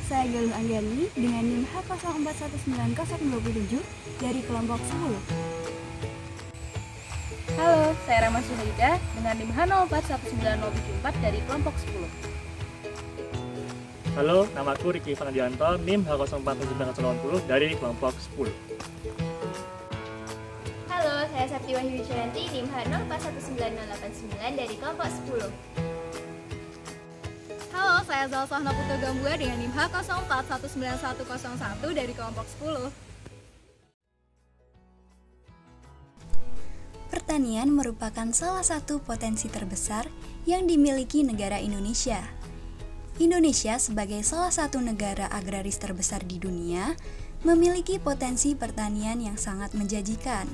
saya Galuh Anggani dengan NIM H04190027 dari kelompok 10. Halo, saya Rama Suhaida dengan NIM H041974 dari kelompok 10. Halo, namaku Riki Fanadianto, NIM H047980 dari kelompok 10. Halo, saya Sapti Wahyu Wijayanti, NIM H041989 dari kelompok 10. Halo, saya Zalsahna Putu Gambua dengan NIM H04199101 dari kelompok 10. Pertanian merupakan salah satu potensi terbesar yang dimiliki negara Indonesia. Indonesia sebagai salah satu negara agraris terbesar di dunia memiliki potensi pertanian yang sangat menjanjikan.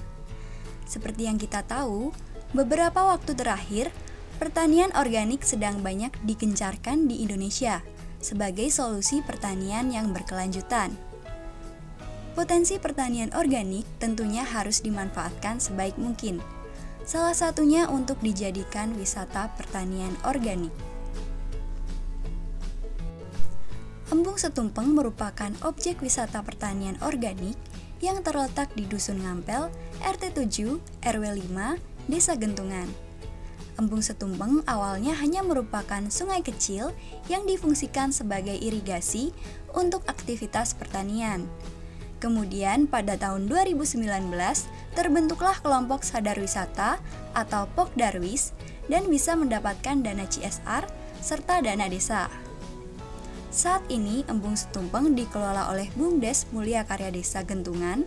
Seperti yang kita tahu, beberapa waktu terakhir, pertanian organik sedang banyak digencarkan di Indonesia sebagai solusi pertanian yang berkelanjutan. Potensi pertanian organik tentunya harus dimanfaatkan sebaik mungkin. Salah satunya untuk dijadikan wisata pertanian organik. Embung Setumpeng merupakan objek wisata pertanian organik yang terletak di Dusun Ngampel, RT 7, RW 5, Desa Gentungan. Embung Setumpeng awalnya hanya merupakan sungai kecil yang difungsikan sebagai irigasi untuk aktivitas pertanian. Kemudian pada tahun 2019 terbentuklah kelompok sadar wisata atau Pokdarwis dan bisa mendapatkan dana CSR serta dana desa. Saat ini Embung Setumpeng dikelola oleh BUMDes Mulia Karya Desa Gentungan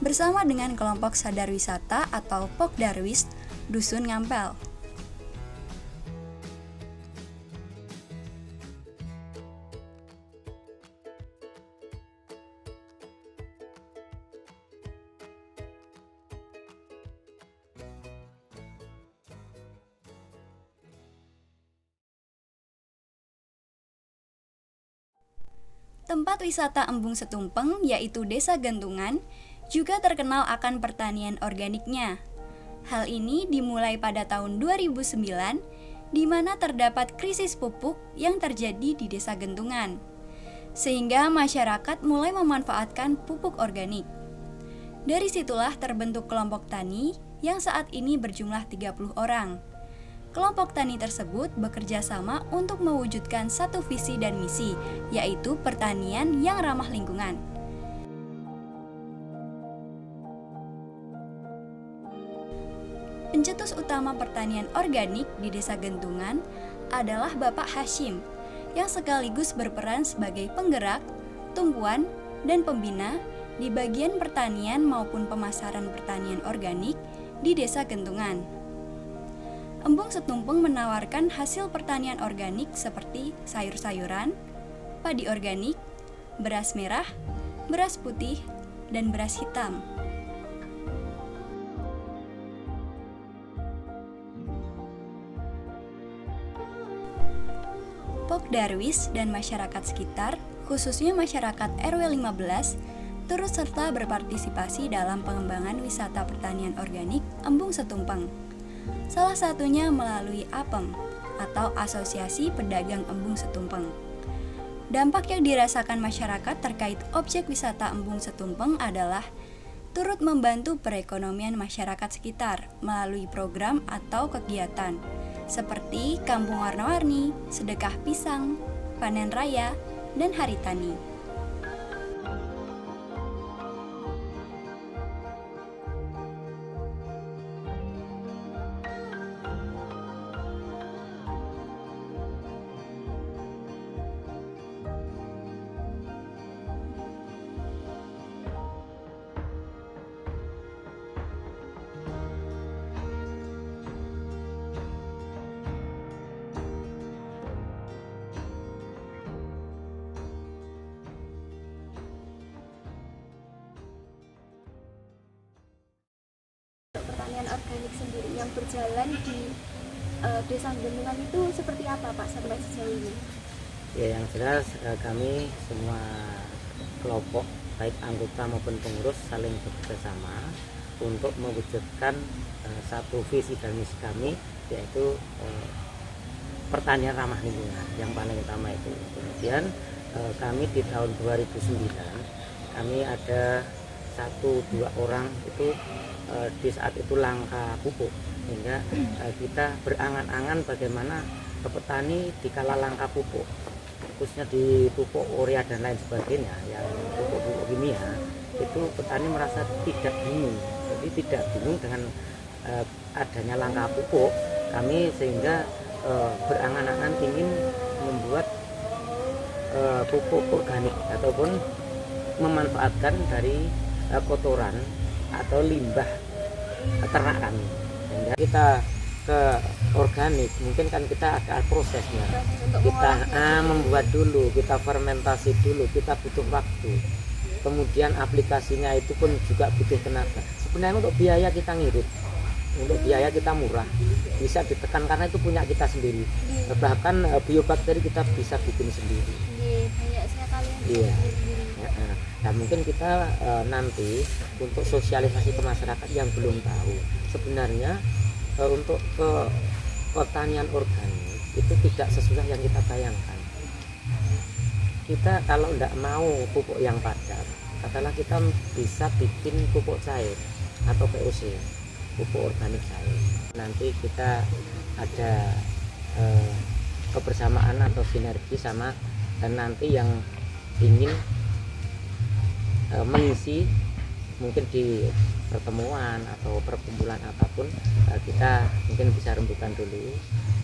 bersama dengan kelompok sadar wisata atau Pokdarwis Dusun Ngampel. Tempat wisata Embung Setumpeng yaitu Desa Gentungan juga terkenal akan pertanian organiknya. Hal ini dimulai pada tahun 2009 di mana terdapat krisis pupuk yang terjadi di Desa Gentungan. Sehingga masyarakat mulai memanfaatkan pupuk organik. Dari situlah terbentuk kelompok tani yang saat ini berjumlah 30 orang. Kelompok tani tersebut bekerja sama untuk mewujudkan satu visi dan misi, yaitu pertanian yang ramah lingkungan. Pencetus utama pertanian organik di Desa Gentungan adalah Bapak Hashim, yang sekaligus berperan sebagai penggerak, tumpuan, dan pembina di bagian pertanian maupun pemasaran pertanian organik di Desa Gentungan. Embung Setumpeng menawarkan hasil pertanian organik seperti sayur-sayuran, padi organik, beras merah, beras putih, dan beras hitam. Pokdarwis dan masyarakat sekitar, khususnya masyarakat RW 15, turut serta berpartisipasi dalam pengembangan wisata pertanian organik Embung Setumpeng. Salah satunya melalui APEM atau Asosiasi Pedagang Embung Setumpeng. Dampak yang dirasakan masyarakat terkait objek wisata Embung Setumpeng adalah turut membantu perekonomian masyarakat sekitar melalui program atau kegiatan seperti Kampung Warna-Warni, Sedekah Pisang, Panen Raya, dan Hari Tani. Pertanian organik sendiri yang berjalan di Desa Gentungan itu seperti apa Pak sampai sejauh ini? Ya, yang jelas kami semua kelompok baik anggota maupun pengurus saling bekerja sama untuk mewujudkan satu visi dan misi kami, yaitu pertanian ramah lingkungan yang paling utama itu. Kemudian kami di tahun 2009 kami ada 1-2 orang itu di saat itu langka pupuk, sehingga kita berangan-angan bagaimana petani dikala langka pupuk, khususnya di pupuk urea dan lain sebagainya, yang pupuk-pupuk kimia, itu petani merasa tidak bingung. Jadi tidak bingung dengan adanya langka pupuk, kami sehingga berangan-angan ingin membuat pupuk organik ataupun memanfaatkan dari kotoran atau limbah ternak kami, sehingga kita ke organik. Mungkin kan kita ada prosesnya, kita membuat dulu, kita fermentasi dulu, kita butuh waktu, kemudian aplikasinya itu pun juga butuh tenaga. Sebenarnya untuk biaya kita ngirit, untuk biaya kita murah, bisa ditekan karena itu punya kita sendiri. Bahkan biobakteri kita bisa bikin sendiri. Banyak sekali Iya. Nah, mungkin kita nanti untuk sosialisasi ke masyarakat yang belum tahu, sebenarnya untuk ke pertanian organik itu tidak sesusah yang kita bayangkan. Kita kalau tidak mau pupuk yang padat, katakanlah kita bisa bikin pupuk cair atau POC, pupuk organik cair. Nanti kita ada kebersamaan atau sinergi sama, dan nanti yang ingin mengisi mungkin di pertemuan atau perkumpulan apapun, kita mungkin bisa rembukan dulu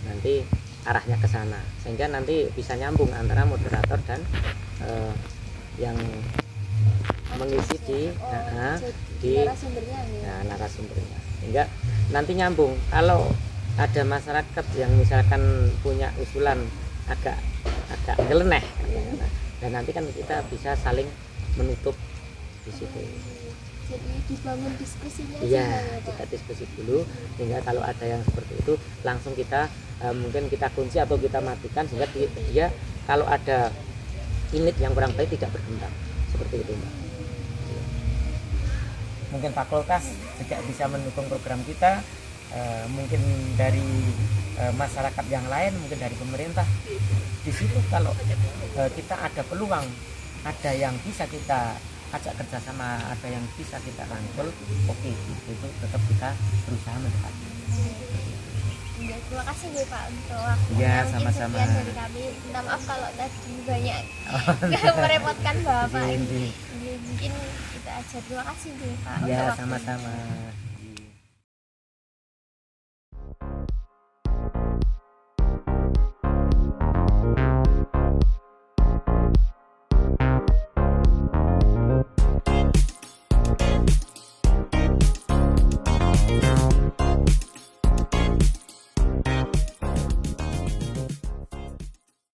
nanti arahnya ke sana, sehingga nanti bisa nyambung antara moderator dan yang mengisi di narasumbernya, sehingga nanti nyambung. Kalau ada masyarakat yang misalkan punya usulan agak nyeleneh, dan nanti kan kita bisa saling menutup di situ. Jadi dibangun diskusinya. Iya, kita diskusi dulu, sehingga kalau ada yang seperti itu langsung kita mungkin kita kunci atau kita matikan, sehingga dia kalau ada unit yang kurang baik tidak berkembang, seperti itu, Mbak. Mungkin fakultas juga bisa mendukung program kita, mungkin dari masyarakat yang lain, mungkin dari pemerintah. Di situ kalau kita ada peluang, ada yang bisa kita ajak kerjasama, ada yang bisa kita rangkul, oke, itu tetap kita berusaha mendekati. Ya, terima kasih nih Pak untuk waktunya. Ya, Mungkin sama-sama. sekian dari kami. Minta maaf kalau tadi banyak merepotkan Bapak. Ini. Ya, mungkin kita aja. Terima kasih nih Pak. Ya, untuk waktunya. sama-sama.